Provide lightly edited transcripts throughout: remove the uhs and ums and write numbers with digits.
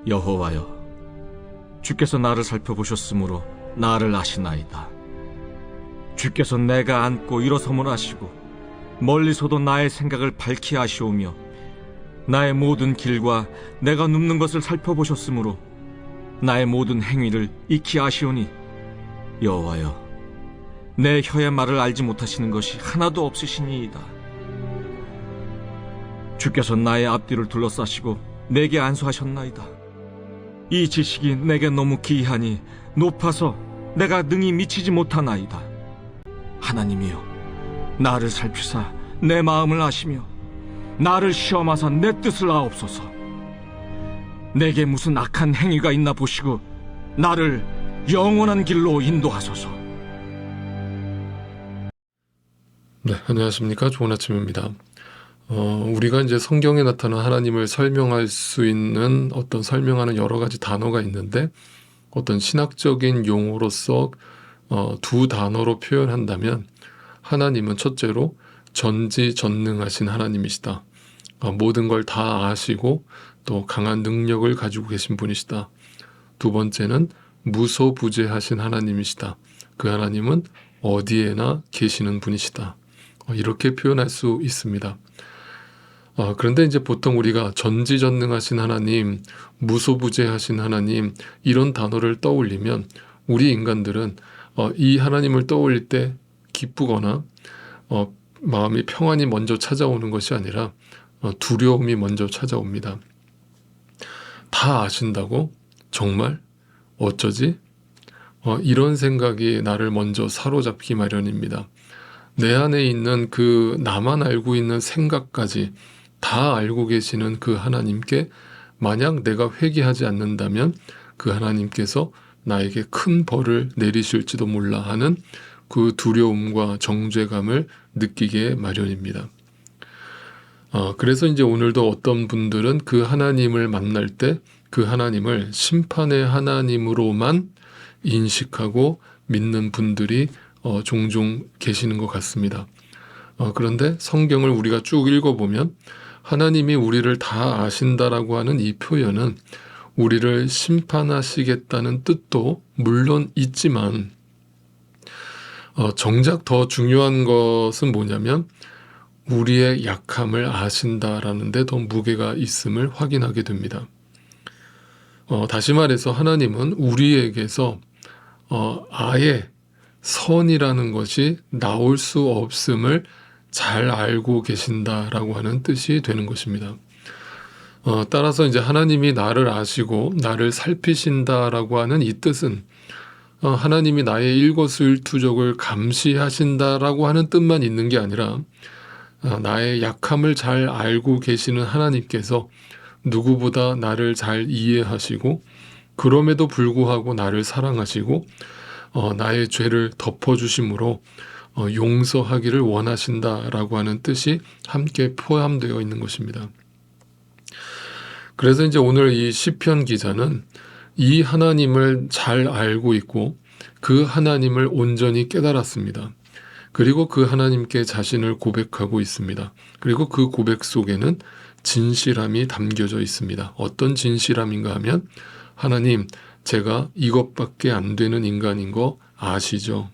여호와여, 주께서 나를 살펴보셨으므로 나를 아시나이다. 주께서 내가 앉고 일어섬을 아시고 멀리서도 나의 생각을 밝히 아시오며 나의 모든 길과 내가 눕는 것을 살펴보셨으므로 나의 모든 행위를 익히 아시오니 여호와여, 내 혀의 말을 알지 못하시는 것이 하나도 없으시니이다. 주께서 나의 앞뒤를 둘러싸시고 내게 안수하셨나이다. 이 지식이 내게 너무 기이하니 높아서 내가 능히 미치지 못하나이다. 하나님이여, 나를 살피사 내 마음을 아시며 나를 시험하사 내 뜻을 아옵소서. 내게 무슨 악한 행위가 있나 보시고 나를 영원한 길로 인도하소서. 네, 안녕하십니까. 좋은 아침입니다. 우리가 이제 성경에 나타난 하나님을 설명할 수 있는 어떤 설명하는 여러 가지 단어가 있는데, 어떤 신학적인 용어로서 두 단어로 표현한다면 하나님은 첫째로 전지전능하신 하나님이시다. 모든 걸 다 아시고 또 강한 능력을 가지고 계신 분이시다. 두 번째는 무소부재하신 하나님이시다. 그 하나님은 어디에나 계시는 분이시다. 이렇게 표현할 수 있습니다. 그런데 이제 보통 우리가 전지전능하신 하나님, 무소부재하신 하나님, 이런 단어를 떠올리면 우리 인간들은 이 하나님을 떠올릴 때 기쁘거나 마음이 평안이 먼저 찾아오는 것이 아니라 두려움이 먼저 찾아옵니다. 다 아신다고? 정말? 어쩌지? 이런 생각이 나를 먼저 사로잡기 마련입니다. 내 안에 있는 그 나만 알고 있는 생각까지 다 알고 계시는 그 하나님께 만약 내가 회개하지 않는다면 그 하나님께서 나에게 큰 벌을 내리실지도 몰라 하는 그 두려움과 정죄감을 느끼게 마련입니다. 그래서 이제 오늘도 어떤 분들은 그 하나님을 만날 때 그 하나님을 심판의 하나님으로만 인식하고 믿는 분들이 종종 계시는 것 같습니다. 그런데 성경을 우리가 쭉 읽어보면 하나님이 우리를 다 아신다라고 하는 이 표현은 우리를 심판하시겠다는 뜻도 물론 있지만 정작 더 중요한 것은 뭐냐면 우리의 약함을 아신다라는 데 더 무게가 있음을 확인하게 됩니다. 다시 말해서 하나님은 우리에게서 아예 선이라는 것이 나올 수 없음을 잘 알고 계신다라고 하는 뜻이 되는 것입니다. 따라서 이제 하나님이 나를 아시고 나를 살피신다라고 하는 이 뜻은 하나님이 나의 일거수일투족을 감시하신다라고 하는 뜻만 있는 게 아니라 나의 약함을 잘 알고 계시는 하나님께서 누구보다 나를 잘 이해하시고 그럼에도 불구하고 나를 사랑하시고 나의 죄를 덮어주심으로 용서하기를 원하신다라고 하는 뜻이 함께 포함되어 있는 것입니다. 그래서 이제 오늘 이 시편 기자는 이 하나님을 잘 알고 있고 그 하나님을 온전히 깨달았습니다. 그리고 그 하나님께 자신을 고백하고 있습니다. 그리고 그 고백 속에는 진실함이 담겨져 있습니다. 어떤 진실함인가 하면 하나님, 제가 이것밖에 안 되는 인간인 거 아시죠?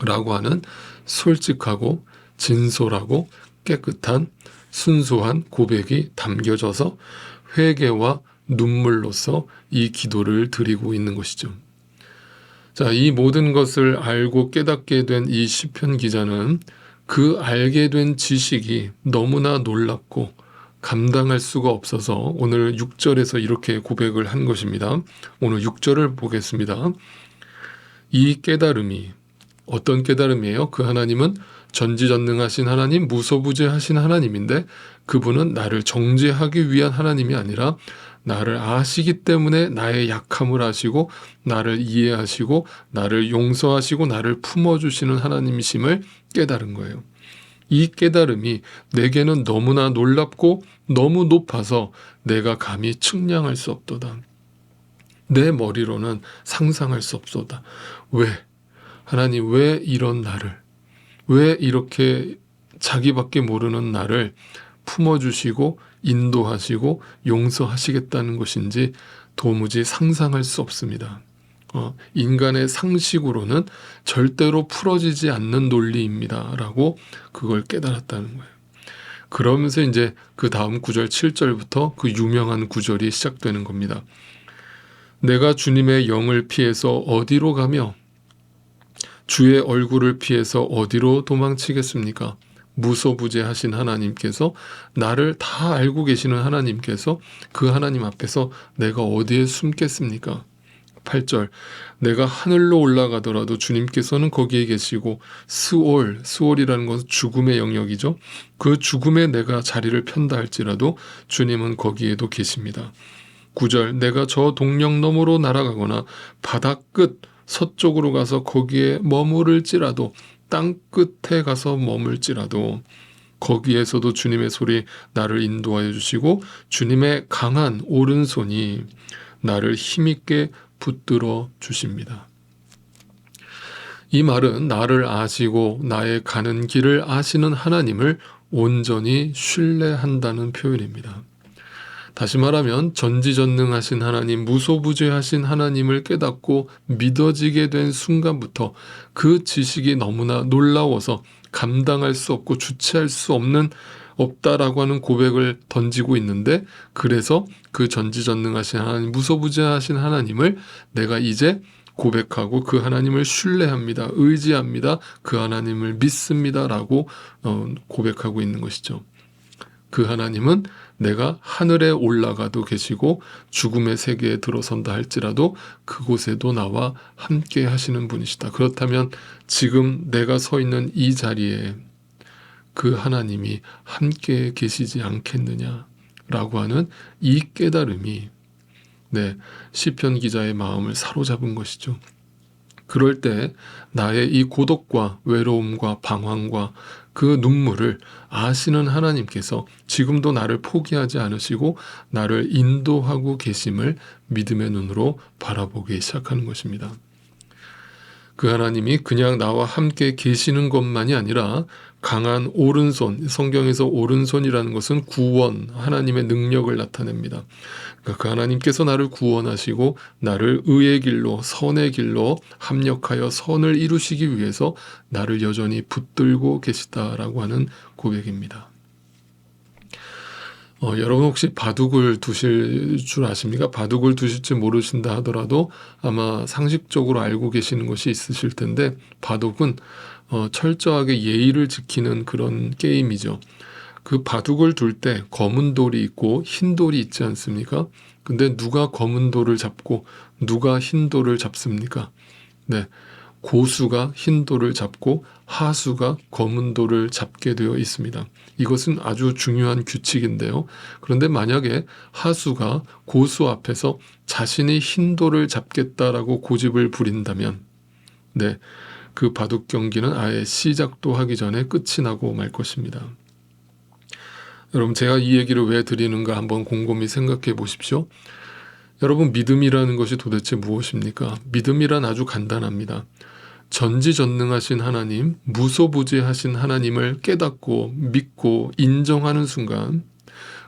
라고 하는 솔직하고 진솔하고 깨끗한 순수한 고백이 담겨져서 회개와 눈물로서 이 기도를 드리고 있는 것이죠. 자, 이 모든 것을 알고 깨닫게 된 이 시편 기자는 그 알게 된 지식이 너무나 놀랍고 감당할 수가 없어서 오늘 6절에서 이렇게 고백을 한 것입니다. 오늘 6절을 보겠습니다. 이 깨달음이 어떤 깨달음이에요? 그 하나님은 전지전능하신 하나님, 무소부재하신 하나님인데 그분은 나를 정죄하기 위한 하나님이 아니라 나를 아시기 때문에 나의 약함을 아시고 나를 이해하시고 나를 용서하시고 나를 품어주시는 하나님이심을 깨달은 거예요. 이 깨달음이 내게는 너무나 놀랍고 너무 높아서 내가 감히 측량할 수 없도다. 내 머리로는 상상할 수 없도다. 왜? 하나님, 왜 이런 나를, 왜 이렇게 자기밖에 모르는 나를 품어주시고 인도하시고 용서하시겠다는 것인지 도무지 상상할 수 없습니다. 인간의 상식으로는 절대로 풀어지지 않는 논리입니다 라고 그걸 깨달았다는 거예요. 그러면서 이제 그 다음 9절 7절부터 그 유명한 구절이 시작되는 겁니다. 내가 주님의 영을 피해서 어디로 가며 주의 얼굴을 피해서 어디로 도망치겠습니까? 무소부재하신 하나님께서, 나를 다 알고 계시는 하나님께서 그 하나님 앞에서 내가 어디에 숨겠습니까? 8절, 내가 하늘로 올라가더라도 주님께서는 거기에 계시고 스올이라는 것은 죽음의 영역이죠. 그 죽음에 내가 자리를 편다 할지라도 주님은 거기에도 계십니다. 9절, 내가 저 동력 너머로 날아가거나 바다 끝 서쪽으로 가서 거기에 머무를지라도, 땅 끝에 가서 머물지라도 거기에서도 주님의 손이 나를 인도하여 주시고 주님의 강한 오른손이 나를 힘있게 붙들어 주십니다. 이 말은 나를 아시고 나의 가는 길을 아시는 하나님을 온전히 신뢰한다는 표현입니다. 다시 말하면 전지전능하신 하나님, 무소부재하신 하나님을 깨닫고 믿어지게 된 순간부터 그 지식이 너무나 놀라워서 감당할 수 없고 주체할 수 없다라고 하는 고백을 던지고 있는데, 그래서 그 전지전능하신 하나님, 무소부재하신 하나님을 내가 이제 고백하고 그 하나님을 신뢰합니다, 의지합니다, 그 하나님을 믿습니다 라고 고백하고 있는 것이죠. 그 하나님은 내가 하늘에 올라가도 계시고 죽음의 세계에 들어선다 할지라도 그곳에도 나와 함께 하시는 분이시다. 그렇다면 지금 내가 서 있는 이 자리에 그 하나님이 함께 계시지 않겠느냐라고 하는 이 깨달음이 시편 기자의 마음을 사로잡은 것이죠. 그럴 때 나의 이 고독과 외로움과 방황과 그 눈물을 아시는 하나님께서 지금도 나를 포기하지 않으시고 나를 인도하고 계심을 믿음의 눈으로 바라보기 시작하는 것입니다. 그 하나님이 그냥 나와 함께 계시는 것만이 아니라 강한 오른손, 성경에서 오른손이라는 것은 구원, 하나님의 능력을 나타냅니다. 그러니까 그 하나님께서 나를 구원하시고 나를 의의 길로, 선의 길로 합력하여 선을 이루시기 위해서 나를 여전히 붙들고 계시다라고 하는 고백입니다. 여러분 혹시 바둑을 두실 줄 아십니까? 바둑을 두실지 모르신다 하더라도 아마 상식적으로 알고 계시는 것이 있으실 텐데, 바둑은 철저하게 예의를 지키는 그런 게임이죠. 그 바둑을 둘 때 검은 돌이 있고 흰 돌이 있지 않습니까? 근데 누가 검은 돌을 잡고 누가 흰 돌을 잡습니까? 고수가 흰 돌을 잡고 하수가 검은 돌을 잡게 되어 있습니다. 이것은 아주 중요한 규칙인데요. 그런데 만약에 하수가 고수 앞에서 자신이 흰 돌을 잡겠다라고 고집을 부린다면 그 바둑 경기는 아예 시작도 하기 전에 끝이 나고 말 것입니다. 여러분, 제가 이 얘기를 왜 드리는가 한번 곰곰이 생각해 보십시오. 여러분, 믿음이라는 것이 도대체 무엇입니까? 믿음이란 아주 간단합니다. 전지전능하신 하나님, 무소부재하신 하나님을 깨닫고 믿고 인정하는 순간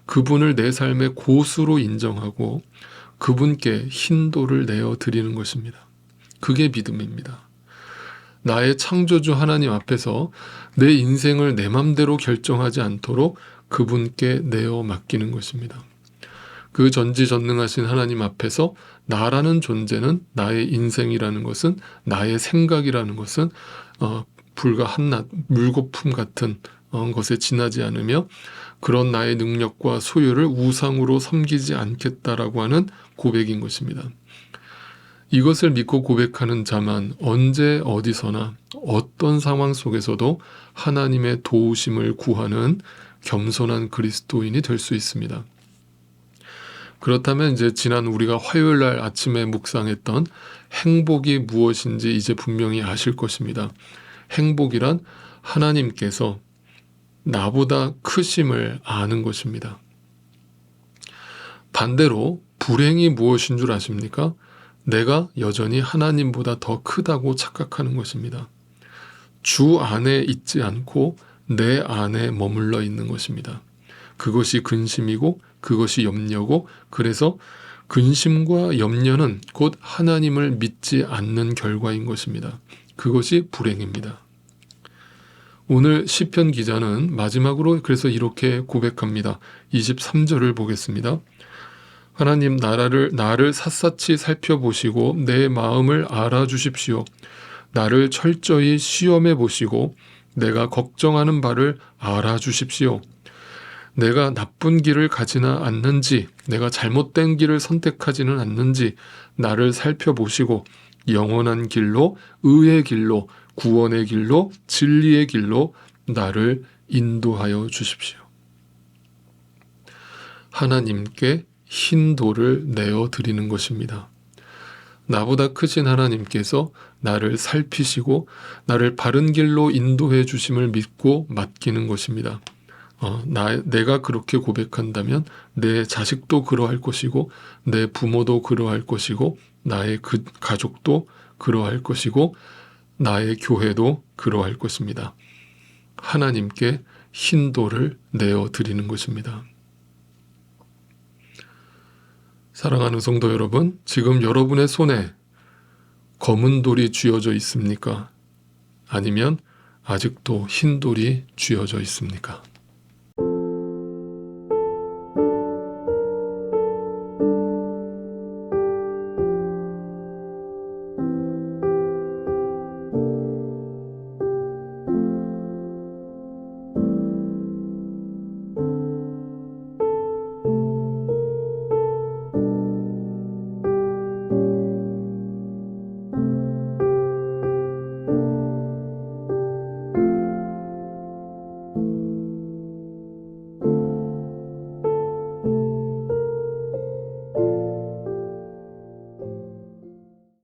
그분을 내 삶의 고수로 인정하고 그분께 흰 돌을 내어 드리는 것입니다. 그게 믿음입니다. 나의 창조주 하나님 앞에서 내 인생을 내 맘대로 결정하지 않도록 그분께 내어 맡기는 것입니다. 그 전지전능하신 하나님 앞에서 나라는 존재는, 나의 인생이라는 것은, 나의 생각이라는 것은 불과 한낱 물거품 같은 것에 지나지 않으며 그런 나의 능력과 소유를 우상으로 섬기지 않겠다라고 하는 고백인 것입니다. 이것을 믿고 고백하는 자만 언제 어디서나 어떤 상황 속에서도 하나님의 도우심을 구하는 겸손한 그리스도인이 될 수 있습니다. 그렇다면 이제 지난 우리가 화요일 날 아침에 묵상했던 행복이 무엇인지 이제 분명히 아실 것입니다. 행복이란 하나님께서 나보다 크심을 아는 것입니다. 반대로 불행이 무엇인 줄 아십니까? 내가 여전히 하나님보다 더 크다고 착각하는 것입니다. 주 안에 있지 않고 내 안에 머물러 있는 것입니다. 그것이 근심이고 그것이 염려고, 그래서 근심과 염려는 곧 하나님을 믿지 않는 결과인 것입니다. 그것이 불행입니다. 오늘 시편 기자는 마지막으로 그래서 이렇게 고백합니다. 23절을 보겠습니다. 하나님, 나를 샅샅이 살펴보시고 내 마음을 알아주십시오. 나를 철저히 시험해 보시고 내가 걱정하는 바를 알아주십시오. 내가 나쁜 길을 가지나 않는지, 내가 잘못된 길을 선택하지는 않는지 나를 살펴보시고 영원한 길로, 의의 길로, 구원의 길로, 진리의 길로 나를 인도하여 주십시오. 하나님께 흰 돌을 내어 드리는 것입니다. 나보다 크신 하나님께서 나를 살피시고 나를 바른 길로 인도해 주심을 믿고 맡기는 것입니다. 내가 그렇게 고백한다면 내 자식도 그러할 것이고 내 부모도 그러할 것이고 나의 그 가족도 그러할 것이고 나의 교회도 그러할 것입니다. 하나님께 흰 돌을 내어 드리는 것입니다. 사랑하는 성도 여러분, 지금 여러분의 손에 검은 돌이 쥐어져 있습니까? 아니면 아직도 흰 돌이 쥐어져 있습니까?